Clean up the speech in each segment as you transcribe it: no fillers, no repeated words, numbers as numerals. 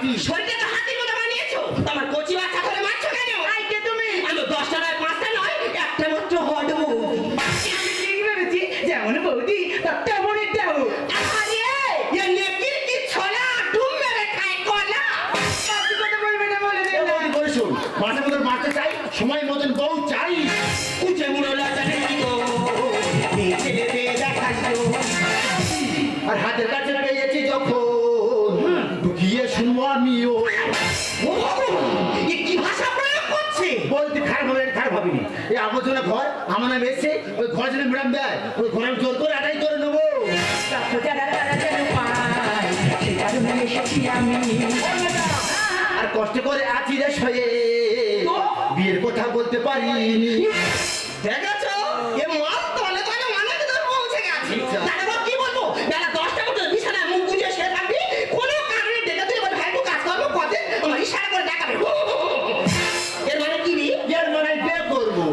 হাতি। শরীরে তো হাতির মতো বানিয়েছো, তোমার কচি বাচ্চা করে মারছো কেন? আই কে তুমি? আমি 10টা নয় 5টা নয় একটা মাত্র হড বৌদি। আমি ঠিক ভেবেছি যেমন বৌদি তার তেমনই দেহ। আরে এ নেকির কি ছোলা ডুম মেরে খায় কলা। বাকি কথা বলবে না বলে দিন না। বলে শোন, মাঝে মতন মারতে চাই, সময় মতন বউ চাই। কুচে মুড়ো লজ্জা নেই গো, নিচে দে দেখাচ্ছো। আর হাতের কাছে পেয়েছি যখন ঢুকিয়ে শুনবো আমিও। ও এ কি ভাষা প্রয়োগ করছে? বলতে খারাপ হবে, খারাপ হবেনি। এই আবর্জনা ঘর আমার নামে এসছে, ওই ঘর যেন ম্যাডাম দেয়, ওই ঘরে জোর করে আদায় করে নেবো। যারা তারা যেন পায় সে কারণে এসেছি আমি। আর কষ্ট করে আছি রে শয়ে, বিয়ের কথা বলতে পারিনি। দেখেছো এ মাল তলে তলে মানে তোর পৌঁছে গেছে। আচ্ছা। দাদা কি বলবো, বেলা 10টা পর্যন্ত বিছানায় মুখ গুজে শুয়ে থাকবি, কোনো কারণে ডেকে তুই বল ভাই একটু কাজ করবো পথে, আমার ইশারা করে দেখাবে। এর মানে কি রে? এর মানে বিয়ে করবো।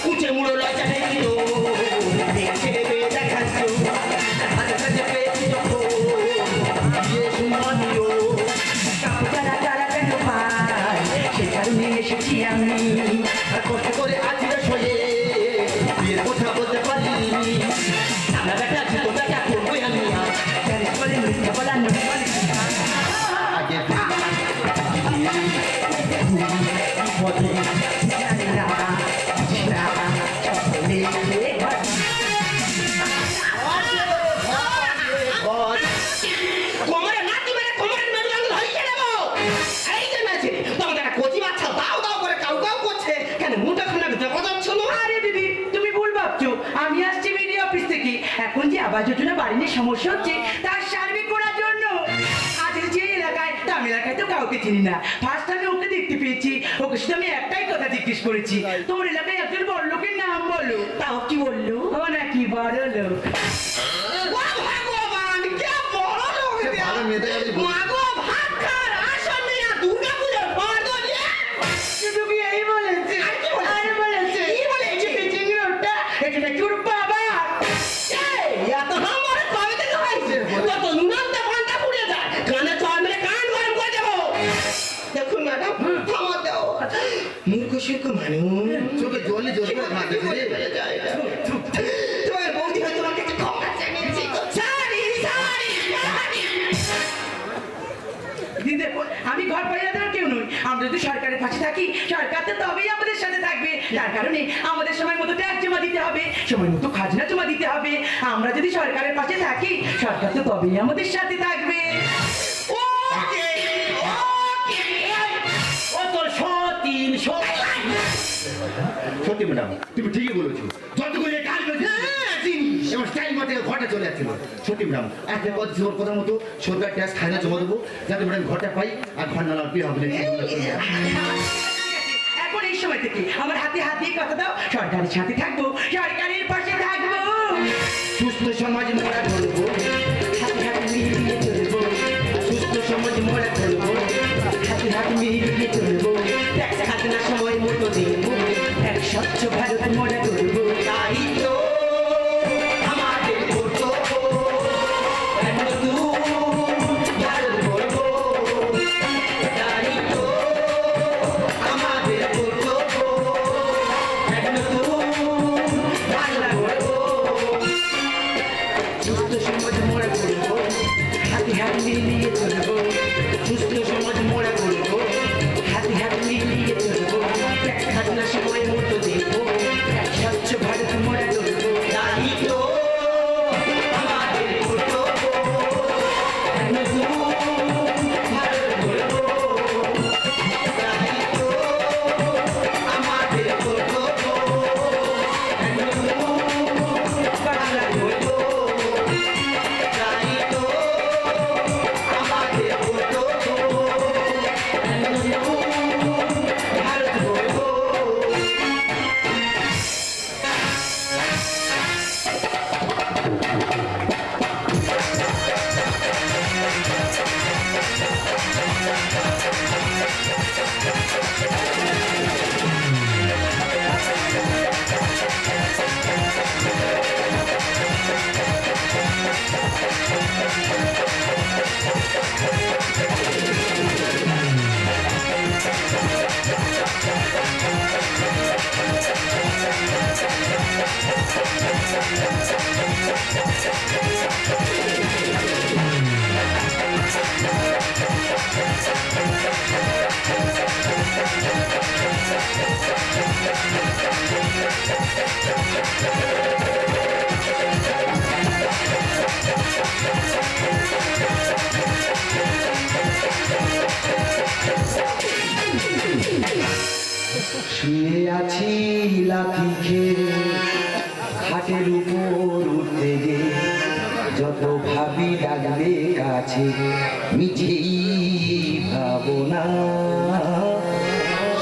কুচে মুড়ো লজ্জা নেই তো, দেখে দে দেখাচ্ছো। হাতে কাছে পেয়েছি যখন, বিয়ে শুনবো আমিও। যারা তারা যেন পায় সে কারণে এসেছি আমি। আর কষ্ট করে আছি রে শয়ে, বিয়ের কথা বলতে পারিনি। আমরা বেটা আছি তো বেটা করবোই আমি আর। প্যারিস বলে মিথ্যা বলা নয় বলে আগে বলে জানি না সকলে কোমরে নাতি মেরে কোমরের মেরুদণ্ড ধরিয়ে নেবো। এই যে মেয়েছে তোমাদের একটা কচি বাচ্চা দাও দাও করে কাউ কাউ করছে, কেন মুটা খানা দেখা যাচ্ছে না? আরে দিদি তুমি ভুল ভাবছো, আমি আসছি বিডিও অফিস থেকে। এখন যে আবাস যোজনা বাড়ি নিয়ে সমস্যা হচ্ছে তার সার্ভে করার জন্য। আজ যে এলাকায় তাম এলাকায় তো কাউকে চিনি না, ফার্স্ট আমি ওকে দেখতে পেয়েছি। ওকে শুধু আমি একটাই কথা জিজ্ঞেস করেছি, তোমার এলাকায় একজন বড় লোকের নাম বলো। তাও কি বললো? ও নাকি বড় লোক। ও ভগবান, কে বড় লোক রে? ভালো মেয়েদের কাছে বল। মা গো, ভাত খাওয়ার আসন নিয়ে দুর্গাপূজার পর ধরে। শুধু কি এই বলেছে? আর কি বলেছে? আরে বলেছে কি বলেছে? পিচিং রোডটা এটা নাকি ওর বাবা। এই, এত নম্বরে কবে থেকে হয়েছে? কত নুনান্তে পান্তা পুড়িয়ে যায়, কানে চড় মেরে কান গরম করে দেবো। দেখুন ম্যাডাম, থামা দাও। মূর্খ শিল্প মানুষ চোখে জলে জল করে খাতে তোমার বৌদি হয়তো তোমার কাছে ক্ষমা চেয়েছে। Sorry sorry sorry. দিদি দেখো, আমি ঘর পরিবারের কেউ নই। আমরা যদি সরকারের পাশে থাকি, সরকার তো তবেই আমাদের সাথে থাকবে। তার কারণে আমাদের সময় মতো ট্যাক্স জমা দিতে হবে, সময় মতো খাজনা জমা দিতে হবে। আমরা যদি সরকারের পাশে থাকি, সরকার তো তবেই আমাদের সাথে থাকবে। ওকে ওকে। ও তোর সতীন সত্যি ম্যাডাম, তুমি ঠিকই বলেছো। যতগুলো কাজ করেছি এবং স্টাইল মতো ঘরটা চলে যাচ্ছিল। সত্যি ম্যাডাম, একটা কথা মতো সরকার ট্যাক্স খাজনা জমা দেবো, যাতে ম্যাডাম ঘরটা পাই আর ঘর নালা পেয়ে হবে। এখন এই সময় থেকে আমার হাতে হাত দিয়ে কথা দাও, সরকারের সাথে থাকবো, সরকারের পাশে থাকবো। সুস্থ সমাজ মোড়া ধরবো, হাতে হাতে মিলিয়ে চলবো, সুস্থ সমাজ মোড়া ধরবো, হাতে হাতে মিলিয়ে চলবো। ট্যাক্স খাজনা সময় মতো দেবো, এক স্বচ্ছ ভারত মোড়া করবো। তাই তো আমাদের কর্তব্য, ভারত করবো। তাই তো আমাদের কর্তব্য, বাংলা করবো। সুস্থ সমাজ মোড়া করবো, হাতে হাত মিলিয়ে চলবো, সুস্থ সমাজ মোড়া করবো, হাতে হাত মিলিয়ে চলবো। ট্যাক্স খাজনা সময় মতো দেবো, এক শুয়ে আছি লাথি খেয়ে খাটের উপর উঠতে গে যত ভাবি ডাকবে কাছে মিছেই ভাবনা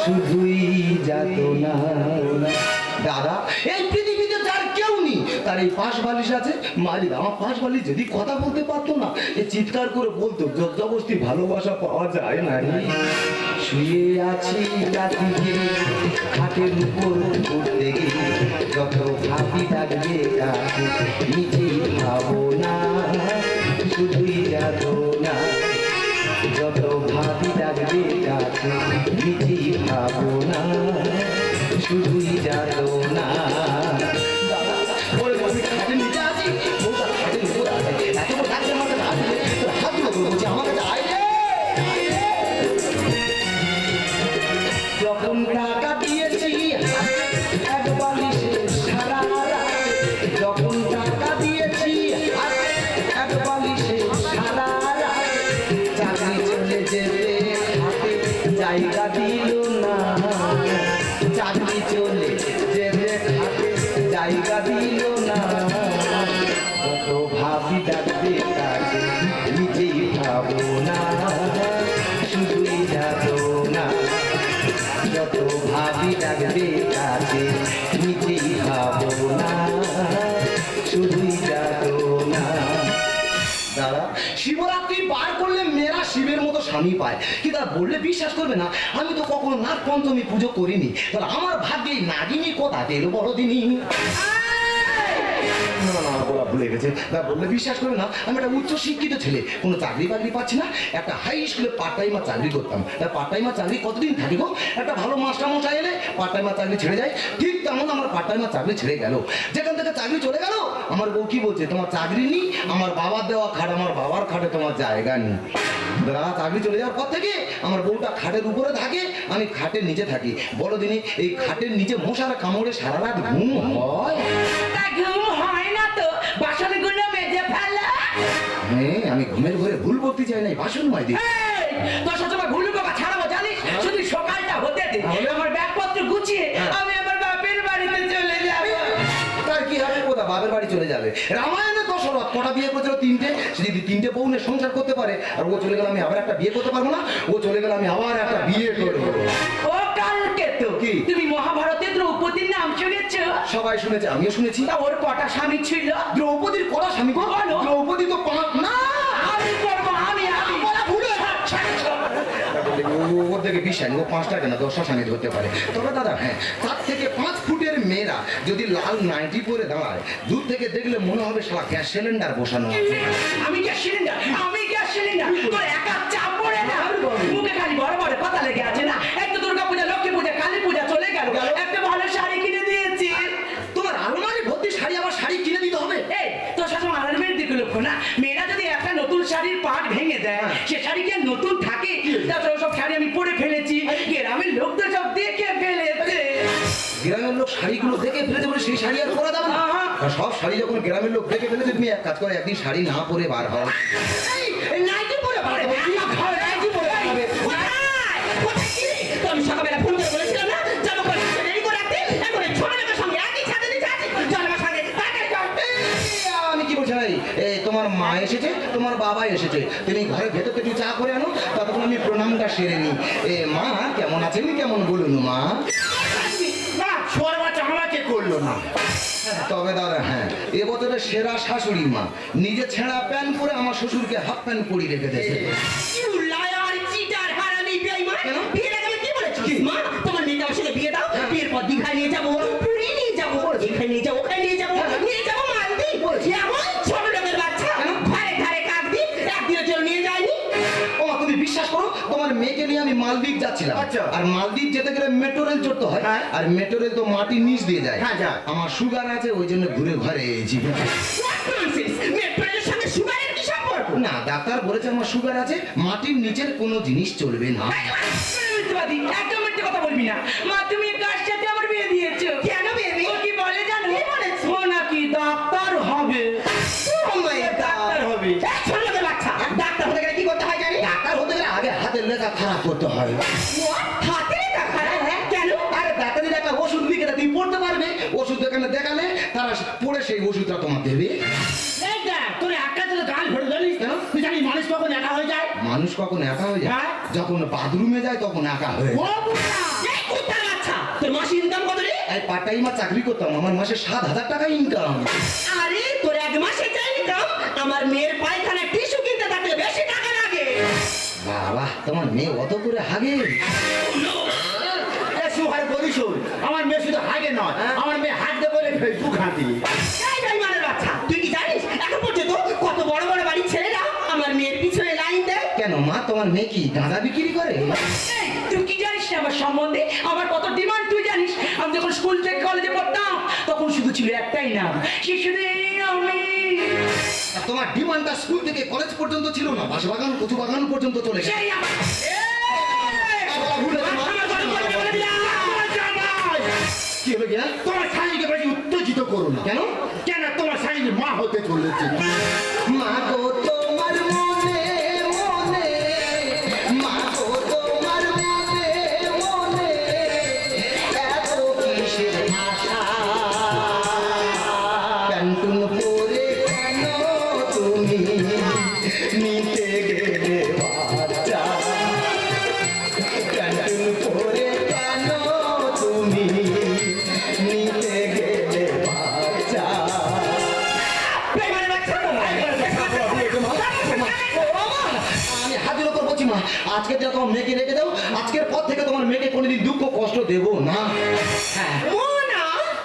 শুধুই যাতনা। দাদা এই পৃথিবীতে যার কেউ নেই তার এই পাশ বালিশ আছে। মালিক আমার পাশ বালিশ যদি কথা বলতে পারতো না এ চিৎকার করে বলতো জবরদস্তি ভালোবাসা পাওয়া যায় না রে। শুয়ে আছি রাতিকে খাটের উপর উঠতে গিয়ে যত ভাবি ডাকবে কাছে নিজেই ভাবো না শুধুই যাতনা। যত ভাবি ডাকবে কাছে নিজেই ভাবো না শুধুই যাতনা। ওরে আমি খাটের নিচে আছি বউটা খাটের উপর আছে এত বড় ডাকছে আমার কাছে আসবে তোর হাত তুলে বলছি আমার কাছে আয় রে। যখন টাকা দিয়েছি এক বালিশে সারা রাত, যখন টাকা দিয়েছি এক বালিশে সারা রাত, চাকরি চলে যেতে হাতে জায়গা দিল না, চাকরি চলে যেতে হাতে জায়গা দিল না। কত ভাবি ডাকবে কাছে নিজেই ভাবো না শুধুই যাবো না। যত ভাবি ডাকবে কাছে নিজেই ভাবো না শুধুই যাবো না। দাদা শিবরাত্রি পার করলে মেয়েরা শিবের মতো স্বামী পায় কিন্তু আর বললে বিশ্বাস করবে না আমি তো কখনো নাগ পঞ্চমী পুজো করিনি। তাহলে আমার ভাগ্যে নাগিনী কোথা পেলো বড়দিনই। না না বলা ভুলে গেছে না বললে বিশ্বাস করবে না আমি একটা উচ্চ শিক্ষিত ছেলে কোনো চাকরি বাকরি পাচ্ছি না একটা হাই স্কুলে পার্ট টাইমার চাকরি করতাম। পার্ট টাইমার চাকরি কতদিন থাকি গো একটা ভালো মাস্টার মশাই এলে পার্ট টাইমার চাকরি ছেড়ে যায় ঠিক তেমন আমার পার্ট টাইমার চাকরি ছেড়ে গেল। যেখান থেকে চাকরি চলে গেল আমার বউ কি বলছে তোমার চাকরি নেই আমার বাবার দেওয়া খাট আমার বাবার খাটে তোমার জায়গা নেই। দাদা চাকরি চলে যাওয়ার পর থেকে আমার বউটা খাটের উপরে থাকে আমি খাটের নিচে থাকি। বলো দিনই এই খাটের নিচে মশার কামড়ে সারা রাত ঘুম হয়? ঘুম হয় না তো বাসনগুলো মেজে ফেলা। হ্যাঁ আমি ঘুমের ঘরে ভুল বলতে চাই নাই বাসন মাই দিই। তোর সবসময় ভুল বাবা ছাড়াবো জানিস শুধু সকালটা হতে দে আমার ব্যাগপত্র গুছিয়ে আমি আমার বাপের বাড়িতে চলে যাবো। তার কি হবে কোথা বাপের বাড়ি চলে যাবে? রামায়ণে দশরথ কটা বিয়ে করেছিল? তিনটে। সে যদি তিনটে বউনে সংসার করতে পারে আর ও চলে গেলে আমি আবার একটা বিয়ে করতে পারবো না? ও চলে গেলে আমি আবার একটা বিয়ে করবো। ও কালকে তো কি? তুমি মহাভারতে দ্রৌপদীর নাম শুনেছ? সবাই শুনেছে আমিও শুনেছি। তা ওর কটা স্বামী ছিল? দ্রৌপদীর কটা স্বামী গো? বলো। দ্রৌপদী তো পাঁচ না। আমি করবো আমি বলা ভুল হয়ে গেছে। ওর থেকে বিশ্বাস ও 5টা কেন 10টা স্বামী ধরতে পারে। তবে দাদা হ্যাঁ তার থেকে 5 ফুটের মেয়েরা যদি লাল নাইটি পরে দাঁড়ায় দূর থেকে দেখলে মনে হবে সারা গ্যাস সিলিন্ডার বসানো আছে। আমি গ্যাস সিলিন্ডার তোর একা চাপ পড়ে না মুখে খালি বড় বড় কথা লেগে আছে না। একটা দুর্গা পূজা লক্ষ্মী পূজা কালী পূজা চলে গেল একটা ভালো শাড়ি কিনে দিয়েছি। তোমার আলমারি ভর্তি শাড়ি আবার শাড়ি কিনে দিতে হবে? এই তোর শাশুড়ি আলমারির দিকে লক্ষ্য না মেয়েরা যদি একটা নতুন শাড়ির পাট ভেঙে দেয় সে শাড়ি কি আর নতুন থাকে? তাছাড়া সব শাড়ি আমি পরে ফেলেছি গ্রামের লোক তো সব দেখে ফেলেছে। গ্রামের লোক শাড়িগুলো দেখে ফেলেছে বলে সেই শাড়ি আর পরা যাবে না? আর সব শাড়ি যখন গ্রামের লোক দেখে ফেলেছে তুমি এক কাজ করো একদিন শাড়ি না পরে বার হও। নাইটি পরে বার হবে নাইটি পরে বার হবে। কোথায় কি রে? তো আমি সকালবেলা ফোন করে বলেছিলাম না জামা কাপড় রেডি করে রাখতে এখন এই ছোট লোকের সঙ্গে একই ছাদে নিচে আছি জামার সঙ্গে তাড়াতাড়ি কর। আমি কি বলছি ভাই তোমার মা এসেছে তোমার বাবা এসেছে তুমি ঘরের ভেতর থেকে চা করে আনো ততক্ষণ আমি প্রণামটা সেরে নিই। মা কেমন আছেন কেমন বলুন মা? না ছোট বাচ্চা আমাকে করলো না। তবে দাদা হ্যাঁ এবছরের সেরা শাশুড়ি মা নিজে ছেঁড়া প্যান্ট পরে আমার শ্বশুরকে হাফ প্যান্ট পরিয়ে রেখে দিয়েছে। ইউ লায়ার চিটার হারামি বেঈমান বিয়ের আগে কি বলেছিস মা তোমার মেয়েকে আমার সাথে বিয়ে দাও বিয়ের পর দীঘায় নিয়ে যাবো পুরী নিয়ে যাবো এখানে নিয়ে যাবো ওখানে নিয়ে যাবো মালদ্বীপ এমন ছোট লোকের বাচ্চা ঘরে ঘরে কাঁদবি একদিনের জন্য নিয়ে যায়নি। ও তুমি বিশ্বাস করো তোমার মেয়েকে নিয়ে আমি মালদ্বীপ যাচ্ছিলাম আর মালদ্বীপ যেতে গেলে মেট্রো রেল চড়তে হয় আর মেট্রো রেল তো মাটির নিচ দিয়ে যায়। আমার সুগার আছে ওই জন্য ঘুরে ঘরে এসেছি। মেট্রোরেলের সঙ্গে সুগারের কি সম্পর্ক? না ডাক্তার বলেছে আমার সুগার আছে মাটির নিচের কোনো জিনিস চলবে না। মিথ্যাবাদী একদম মিথ্যে কথা বলবি না মা তুমি কার সাথে আমার বিয়ে দিয়েছো? কেন বিয়ে দিই? ও কি বলে জানো? কি বলেছে? ও নাকি ডাক্তার হবে। ডাক্তার হবে। ছোট লোকের বাচ্চা ডাক্তার হতে গেলে কি করতে হয় জানি? ডাক্তার হতে গেলে আগে হাতের লেখা খারাপ করতে হয়। হাতে লেখা খারাপ? কেন? আরে দাঁতের এখানে দেখালে তারা পড়ে সেই ওষুধটা তোমার দেবে। এই দেখ, তোর একা তোর গাল ভরে জানিস কেন? তুই জানিস মানুষ কখন একা হয়ে যায়? মানুষ কখন একা হয়ে যায়? হ্যাঁ। যখন বাথরুমে যায় তখন একা হয়ে যায়। ও বুড়া! এই কুত্তার বাচ্চা, তোর মাসে ইনকাম কত রে? এই পার্ট টাইমার চাকরি করতাম, আমার মাসে 7,000 টাকা ইনকাম। আরে তোর এক মাসে যা ইনকাম, আমার মেয়ের পায়খানা টিস্যু কিনতে থাকলে বেশি টাকা লাগে। বাবা, তোমার মেয়ে অত করে হাগে? এ সুহার বলি শোন, আমার মেয়ে শুধু হাগে নয়, আমার মেয়ে হাঁটতে বলে ফেসবুক হাঁটি। এই বেঈমানের বাচ্চা, তুই কি জানিস এখন পর্যন্ত কত বড় বড় বাড়ির ছেলেরা আমার মেয়ের পিছনে লাইন দেয়? কেন মা, তোমার মেয়ে কি গাঁদা বিক্রি করে? এই, তুই কি জানিস না আমার সম্বন্ধে? আমার কত ডিমান্ড তুই জানিস? আমি যখন স্কুল থেকে কলেজে পড়তাম তখন শুধু ছিল একটাই নাম, সে শুধু এই আমি। আর তোমার ডিমান্ডটা স্কুল থেকে কলেজ পর্যন্ত ছিল না, বাঁশবাগান কচু বাগান পর্যন্ত চলে গেছে। সেই আমার। কি হলো গিয়া? তোমার স্বামীকে বেশি উত্তেজিত করো না। কেন? কেন তোমার স্বামী মা হতে চলেছে? মা গো তোমার মনে মনে, মা গো তোমার মনে মনে, এত কিসের আশা? প্যান্টুন পরে কেন তুমি নিতে গেলে বাচ্চা? প্যান্টুন পরে কেন তুমি নিতে গেলে বাচ্চা? বেঈমানের বাচ্চা, আমি হাতের ওপর বলছি মা, আজকে যা তোমার মেয়েকে রেখে দাও, আজকের পর থেকে তোমার মেয়েকে কোনোদিন দুঃখ কষ্ট দেবো না। হ্যাঁ, মোনা,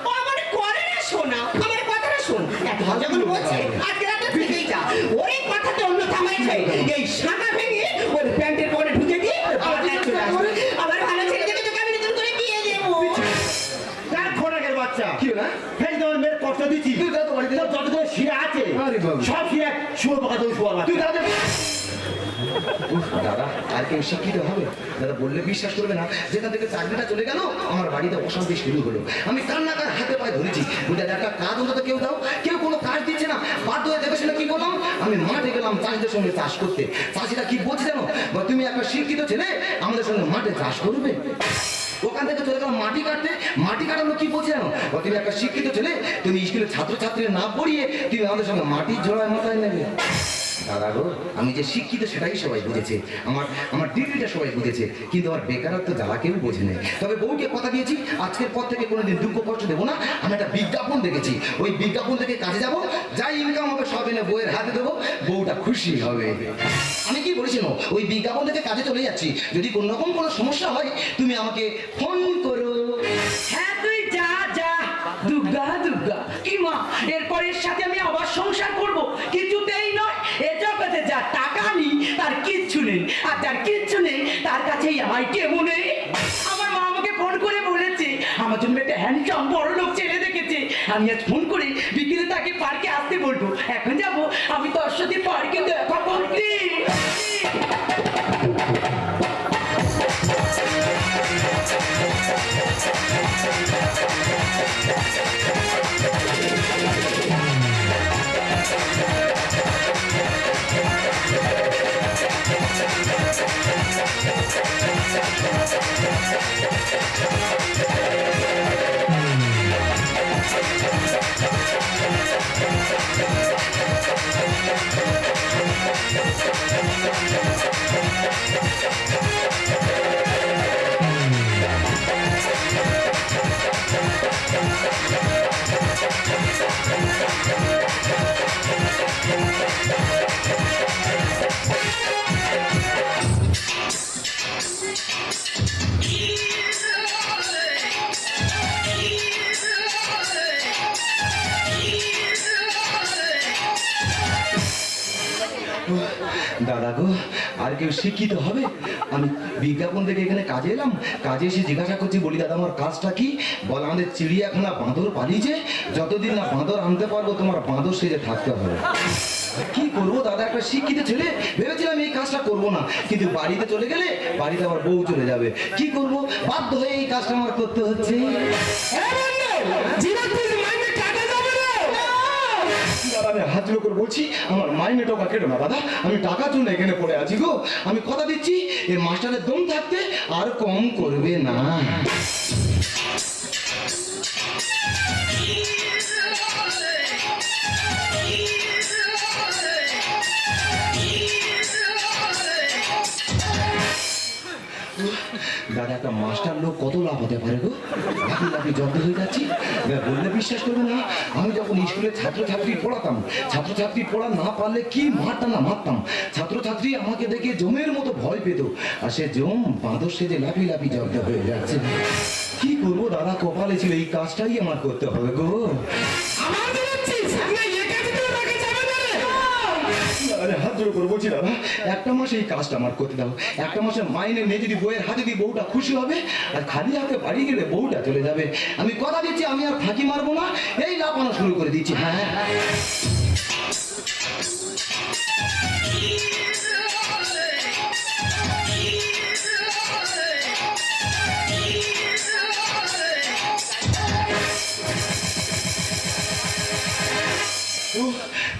ও আমার করে না শোনা, আমার কথাটা শোন। এত যখন বলছে আজকে রাতে থেকেই যা, ওই কথাতে অন্য থামাইছে, এই শাঁখা ভেঙে ওর প্যান্টের পরে ঢুকে দিয়ে আমার কাছে চলে আসবে। আমার ভালো ছেলে দেখে তোকে আমি নতুন করে বিয়ে দেবো। তার ঘোড়াকের বাচ্চা কি হলো? ফের তোমার মেয়ের কষ্ট দিচ্ছি। তুই যা তো বাড়িতে যা। তোর যতগুলো শিরা আছে আরে বাবা। সব শিরা শুয়োর পাকা তুমি শুয়ার তুই বাচ্চা। দাদা, দাদা আর কেউ শিক্ষিত হবে? দাদা বললে বিশ্বাস করবে না, যেখান থেকে চাকরিটা চলে গেল আমার বাড়িতে অশান্তি শুরু হলো। আমি কান্নাকার হাতে পায়ে ধরেছি, বুঝলে একটা কাজ অন্তত কেউ দাও, কেউ কোনো কাজ দিচ্ছে না। বাধ্য হয়ে দেখে শুনে কি করলাম, আমি মাঠে গেলাম চাষিদের সঙ্গে চাষ করতে। চাষিরা কি বলছে জানো, বলে, তুমি একটা শিক্ষিত ছেলে আমাদের সঙ্গে মাঠে চাষ করবে। ওখান থেকে চলে গেলাম মাটি কাটতে। মাটি কাটানো কি বলছে জানো, বলে, তুমি একটা শিক্ষিত ছেলে, তুমি স্কুলের ছাত্রছাত্রীরা না পড়িয়ে তুমি আমাদের সঙ্গে মাটির জোড়ায় মাথায় নেবে। দাদা গো, আমি যে শিক্ষিত সেটাই সবাই বুঝেছে, আমার ডিগ্রিটা সবাই বুঝেছে, কিন্তু আমার বেকারত্ব জ্বালা কেউ বোঝে নেই। তবে বউকে কথা দিয়েছি আজকের পর থেকে কোনোদিন দুঃখ কষ্ট দেবো না। আমি একটা বিজ্ঞাপন দেখেছি, ওই বিজ্ঞাপন থেকে কাজে যাব, যাই ইনকাম হবে সব এনে বউয়ের হাতে দেবো, বউটা খুশি হবে। আমি কি বলেছি না, ওই বিজ্ঞাপন থেকে কাজে চলে যাচ্ছি, যদি কোনো রকম কোনো সমস্যা হয় তুমি আমাকে ফোন করো। হ্যাঁ তুই যা যা, দুর্গা দুর্গা। কি মা, এরপর এর সাথে আমি আবার সংসার করব? কিছুতেই নয়। এ জগতে যার টাকা নেই তার কিচ্ছু নেই, আর যার কিচ্ছু নেই তার কাছেই আমার কেউ নেই। আমার মা আমাকে ফোন করে বলেছে আমার জন্য একটা হ্যান্ডসাম বড় লোক ছেলে দেখেছে। আমি আজ ফোন করে বিকেলে তাকে পার্কে আসতে বলবো। এখন যাব আমি তোর সাথে পার্কে দেখা করতে। দাদা গো, আর কেউ শিক্ষিত হবে? আমি বিজ্ঞাপন থেকে এখানে কাজে এলাম, কাজে এসে জিজ্ঞাসা করছি, বলি দাদা আমার কাজটা কি? বলে আমাদের চিড়িয়াখানা বাঁদর পালিয়েছে, যতদিন না বাঁদর আনতে পারবো তোমার বাঁদর সেজে থাকতে হবে। কি করবো দাদা, একটা শিক্ষিত ছেলে, ভেবেছিলাম এই কাজটা করবো না, কিন্তু বাড়িতে চলে গেলে বাড়িতে আমার বউ চলে যাবে, কি করব, বাধ্য হয়ে এই কাজটা আমার করতে হচ্ছে। দাদা আমি হাত জোড় করে বলছি, আমার মাইনে টাকা কেটে না দাদা, আমি টাকার জন্য এখানে পড়ে আছি গো। আমি কথা দিচ্ছি এই মাস্টারের দম থাকতে আর কম করবে না। দাদা একটা মাস্টার লোক কত লাভ হতে পারে গো, লাফি জব্দ হয়ে যাচ্ছি। এবার বললে বিশ্বাস করবে না, আমি যখন স্কুলে ছাত্রছাত্রী পড়াতাম, ছাত্রছাত্রী পড়া না পারলে কি মারতাম। ছাত্রছাত্রী আমাকে দেখে জমের মতো ভয় পেত, আর সে জম বাঁদর সেজে লাফি জব্দ হয়ে যাচ্ছে। কি করবো দাদা, কপালে ছিল এই কাজটাই আমার করতে হবে গো। আরে হাত জোড়ো করে বলছি দাদা, একটা মাসে এই কাজটা আমার করতে দাও। একটা মাসের মাইনে নিয়ে যদি বউয়ের হাতে দিই বউটা খুশি হবে, আর খালি হাতে বাড়ি গেলে বউটা চলে যাবে। আমি কথা দিচ্ছি আমি আর ফাঁকি মারবো না, এই লাফানো শুরু করে দিচ্ছি। হ্যাঁ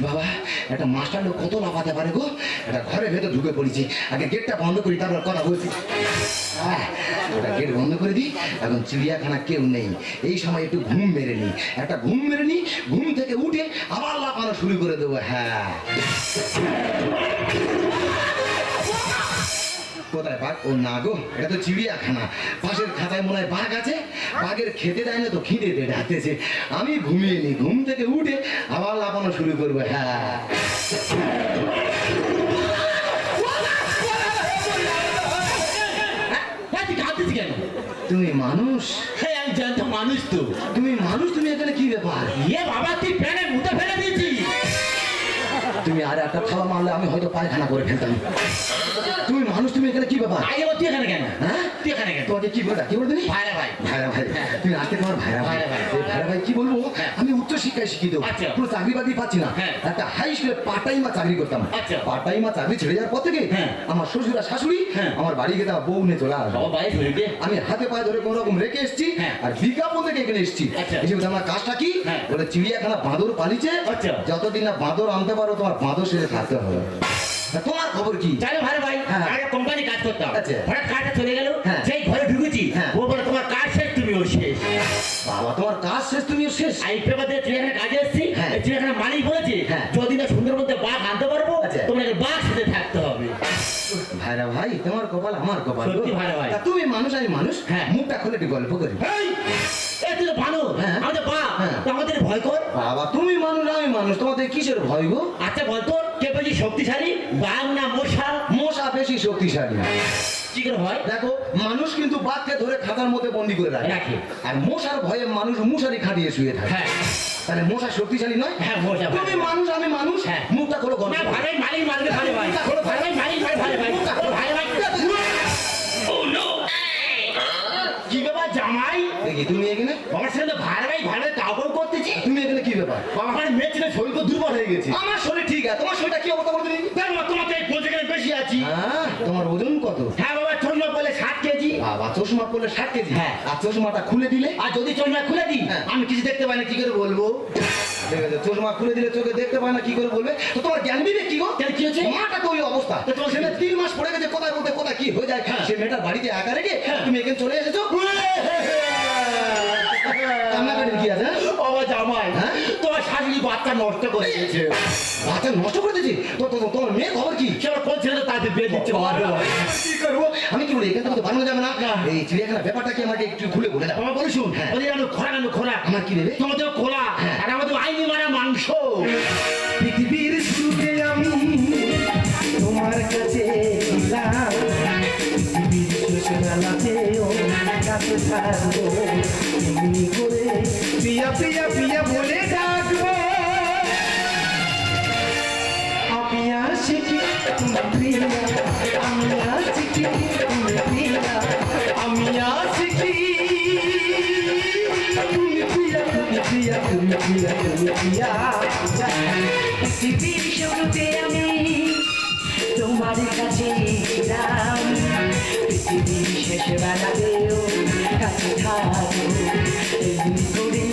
বাবা, একটা মাস্টার লোক কত লাফাতে পারে গো। একটা ঘরের ভেতর ঢুকে পড়েছি, আগে গেটটা বন্ধ করি তারপর কথা বলছি। ওটা গেট বন্ধ করে দিই, এখন চিড়িয়াখানা কেউ নেই, এই সময় একটু ঘুম মেরে নি, একটা ঘুম মেরে নি, ঘুম থেকে উঠে আবার লাফানো শুরু করে দেবো। হ্যাঁ কোথায় বাঘ? ও না গো, এটা তো চিড়িয়াখানা। পাশের খাতায় মনে হয় বাঘ আছে, বাঘের খেতে দেয় না তো খিদে ডাকতেছে। আমি ঘুমিয়ে নি, ঘুম থেকে উঠে আবার লাফানো শুরু করবো। হ্যাঁ কেন? তুমি মানুষ? হ্যাঁ আমি জানতো মানুষ তো। তুমি মানুষ, তুমি এখানে কি ব্যাপার? ইয়ে বাবা, তুই প্যানে মুতে ফেলে দিয়েছি। তুমি আর একটা থালা মারলে আমি হয়তো পায়খানা করে ফেলতাম। তুমি মানুষ, তুমি এখানে কি ব্যাপার? আগে তুই এখানে কেন? হ্যাঁ তুই এখানে কেন? তোমাকে কি বলটা কি বলতে? ভাইরা ভাই। তুমি আজকে তোমার ভাইরা ভাই। ভাইরা ভাই কি বলবো, আমি উচ্চ শিক্ষায় শিক্ষিত, আচ্ছা। পুরো চাকরি বাকরি পাচ্ছি না। হ্যাঁ। একটা হাই স্কুলে পার্ট টাইমা চাকরি করতাম। আচ্ছা। পার্ট টাইমা চাকরি ছেড়ে যাওয়ার পর থেকে হ্যাঁ। আমার শ্বশুর আর শাশুড়ি হ্যাঁ। আমার বাড়ি গিয়ে তার বউ নিয়ে চলে আসবে। বাবা বাইরে ধরে দে। আমি হাতে পায়ে ধরে কোন রকম রেখে এসেছি, হ্যাঁ। আর বিজ্ঞাপন থেকে এখানে এসেছি। আচ্ছা। এসে বলছে আমার কাজটা কি? হ্যাঁ। বলে চিড়িয়াখানা বাঁদর পালিছে, আচ্ছা। যতদিন না বাঁদর আনতে পারো তোমার বাঁদর সেজে থাকতে হবে। তা তোমার খবর কি? জানো ভাই ভাই, হ্যাঁ। আগে কোম্পানি কাজ করতাম। আচ্ছা। হঠাৎ কাজটা চলে গেল, হ্যাঁ। যেই ঘরে ঢুকেছি হ্যাঁ। ও বলে তোমার কাজ শেষ, তুমিও শেষ। বাবা তোমার কাজ শেষ, তুমিও শেষ? আমি পেপার দিয়ে চিড়িয়াখানা কাজে এসেছি, হ্যাঁ। এই চিড়িয়াখানা মালিক বলেছে হ্যাঁ। যদি না সুন্দর মধ্যে বাঘ আনতে পারবো আচ্ছা। তোমাকে বাঘ সাথে থাকতে হবে। ভাইরা ভাই, তোমার কপাল আমার কপাল গো। সত্যি ভাইরা ভাই। তা তুমি মানুষ আমি মানুষ, হ্যাঁ। মুখটা খুলে একটু গল্প করি। এই, এ তুই তো ভালো, হ্যাঁ। আমাদের বাঘ, হ্যাঁ। তো আমাদের ভয় কর। বাবা তুমি মানুষ আমি মানুষ, তোমাদের কিসের ভয় গো? আচ্ছা বলতো, কে বেশি শক্তিশালী, বাঘ না মশা? মশা বেশি শক্তিশালী। কি করে হয়? দেখো, মানুষ কিন্তু বাঘকে ধরে খাতার মধ্যে বন্দি করে রাখে, রাখে। আর মশার ভয়ে মানুষ মশারি খাটিয়ে শুয়ে থাকে। হ্যাঁ। তাহলে মশা শক্তিশালী নয়? হ্যাঁ, মশা ভালো। তুমি মানুষ আমি মানুষ, হ্যাঁ। মুখটা খোলো গল্প না করি। ভাই মালিক মারবে ভাই ভাই, ভাই ভাই মালিক ভাই ভাই ভাই, ভাই ভাই। Oh no! কি ব্যাপার জামাই? দেখি তুমি এখানে, বাবার সাথে ভাই ভাই কাউকে করতেছি। তুমি এখানে কি ব্যাপার? বাবা আমার মেয়ে ছিল, শরীর তো দুর্বল হয়ে গেছে। আমার শরীর ঠিক আছে, তোমার শরীরটা কি অবস্থা বলতে দিদি? দেখো তোমার তো এই কোচের বেশি আছি। হ্যাঁ, তোমার ওজন কত? হ্যাঁ বাবা, চশমা বলে 7 কেজি। বাবা চশমা পড়লে 60 কেজি, হ্যাঁ। আর চশমাটা খুলে দিলে? আর যদি চশমা খুলে দিই হ্যাঁ। আমি কিছু দেখতে পাই না, কি করে বলবো? ঠিক আছে, চশমা খুলে দিলে চোখে দেখতে পায় না, কি করে বলবে? তো তোমার জ্ঞান বিবেক কি গো? কেন, কি হয়েছে? মাটা তো ওই অবস্থা, তো তোমার ছেলে 3 মাস পড়ে গেছে, কোথায় বলতে কোথায় কি হয়ে যায়, হ্যাঁ। সে মেয়েটার বাড়িতে একা রেখে হ্যাঁ। তুমি এখানে চলে এসেছো। কান্নাকাটির কি আছে? বাবা জামাই, হ্যাঁ? তোমার শাশুড়ি বাচ্চা নষ্ট করে দিয়েছে। বাচ্চা নষ্ট করে দিয়েছি? তোমার মেয়ে খবর কি? সে আমার কোন ছেলে তাদের বিয়ে দিচ্ছে। কি করবো? আমি কি বলি, এখান থেকে তো বানানো যাবে না। না। এই চিড়িয়াখানা ব্যাপারটা কি আমাকে একটু খুলে বলে দাও। বাবা বলে শুন, হ্যাঁ। ওদের আনো খোরা আনো খোরা। আমার কি দেবে? তোমাদের খোলা হ্যাঁ। আর আমাদের আইনি মারা মাংস। পৃথিবীর শুরুতে আমি তোমার কাছে ছিলাম, পৃথিবীর শেষবেলাতেও কাছে থাকবো, এমনি করে প্রিয়া প্রিয়া প্রিয়া বলে ডাকবো। আমি আশিকি তুমি প্রিয়া, আমি আশিকি তুমি প্রিয়া, আমি আশিকি তুমি প্রিয়া, তুমি প্রিয়া, তুমি প্রিয়া, তুমি প্রিয়া। পৃথিবীর শুরুতে আমি তোমার কাছে ছিলাম, পৃথিবীর শেষ বেলাতেও কাছে থাকবো, এমনি করে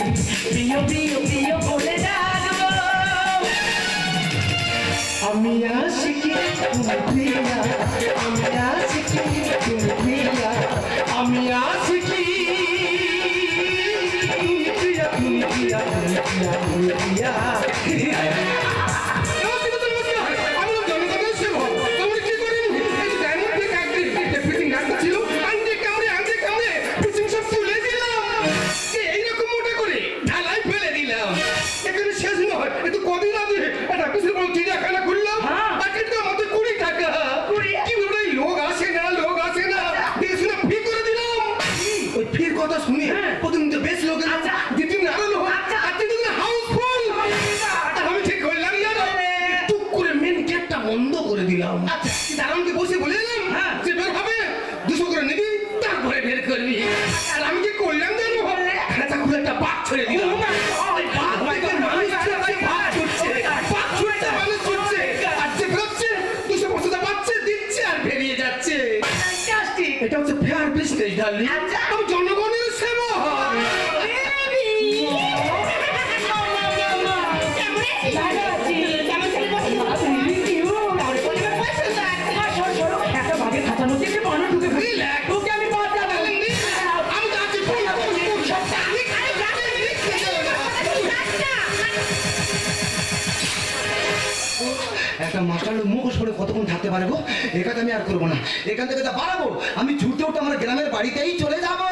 প্রিয় প্রিয় প্রিয় বলে ডাকবো। আমি আশিকি তুমি প্রিয়া, আমি আশিকি তুমি প্রিয়া, আমি আশিকি তুমি প্রিয়া, তুমি প্রিয়া, তুমি প্রিয়া, তুমি প্রিয়া। আমি তো জনগণের সেবক, তোমরা কি করেন? এই ডায়মন্ড ব্যাংক ছিল, আমি এটা হচ্ছে ফেয়ার বিজনেস ডার্লিং আচ্ছা। আমি জনগণের সেবা কেমন আছিস? ভালো আছি। কেমন ছেলে পছন্দ? Very cute। তাহলে পরিবার পছন্দ আছে। সরো, সরো, একটা বাঘের খাঁচার মধ্যে একটু মানুষ ঢুকে ফেলছে। ওকে আমি বাঁচাবো। আমি যাচ্ছি ফোন আরে যাবে, যাস না। একটা মাস্টার লোক মুখোশ পরে কতক্ষণ থাকতে পারে গো? এখানে আমি আর করবো না, এখান থেকে যা বাড়াবো আমি ছুটতে উঠতে আমার গ্রামের বাড়িতেই চলে যাবো।